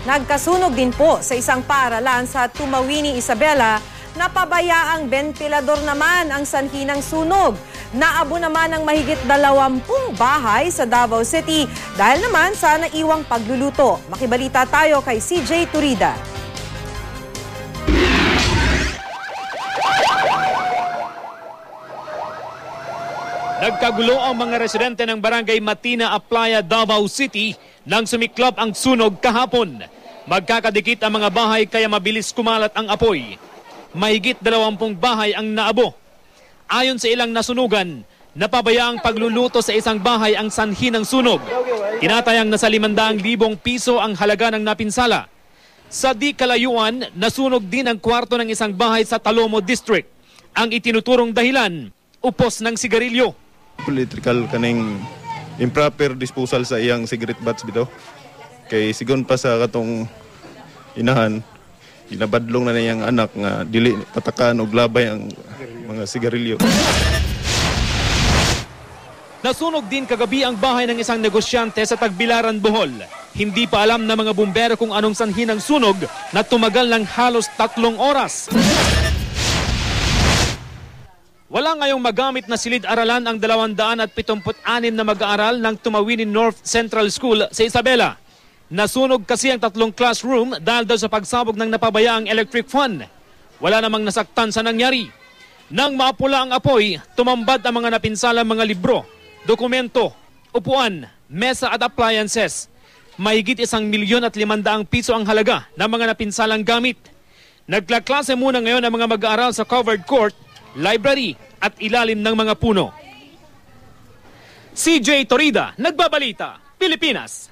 Nagkasunog din po sa isang paaralan sa Tumawini, Isabela. Napabayaang bentilador naman ang sanhi ng sunog. Naabo naman ang mahigit 20 bahay sa Davao City dahil naman sa naiwang pagluluto. Makibalita tayo kay CJ Turida. Nagkagulo ang mga residente ng Barangay Matina, Aplaya, Davao City nang sumiklab ang sunog kahapon. Magkakadikit ang mga bahay kaya mabilis kumalat ang apoy. Mahigit 20 bahay ang naabo. Ayon sa ilang nasunugan, napabayaang pagluluto sa isang bahay ang sanhi ng sunog. Tinatayang nasa 500,000 piso ang halaga ng napinsala. Sa di kalayuan, nasunog din ang kwarto ng isang bahay sa Talomo District. Ang itinuturong dahilan, upos ng sigarilyo. Electrical kaning improper disposal sa iyang cigarette butts bitaw. Kay sigon pa sa katong inahan, ginabadlong na niyang anak nga dili patakan og labay ang mga sigarilyo. Nasunog din kagabi ang bahay ng isang negosyante sa Tagbilaran, Bohol. Hindi pa alam ng mga bumbero kung anong sanhi ng sunog na tumagal ng halos 3 oras. Wala ngayong magamit na silid-aralan ang 276 na mag-aaral ng Tumawini North Central School sa Isabela. Nasunog kasi ang 3 classroom dahil daw sa pagsabog ng napabayaang electric fan. Wala namang nasaktan sa nangyari. Nang maapula ang apoy, tumambad ang mga napinsalang mga libro, dokumento, upuan, mesa at appliances. Mahigit 1,500,000 piso ang halaga ng mga napinsalang gamit. Nagklaklase muna ngayon ang mga mag-aaral sa covered court, library at ilalim ng mga puno. CJ Torida, Nagbabalita, Pilipinas.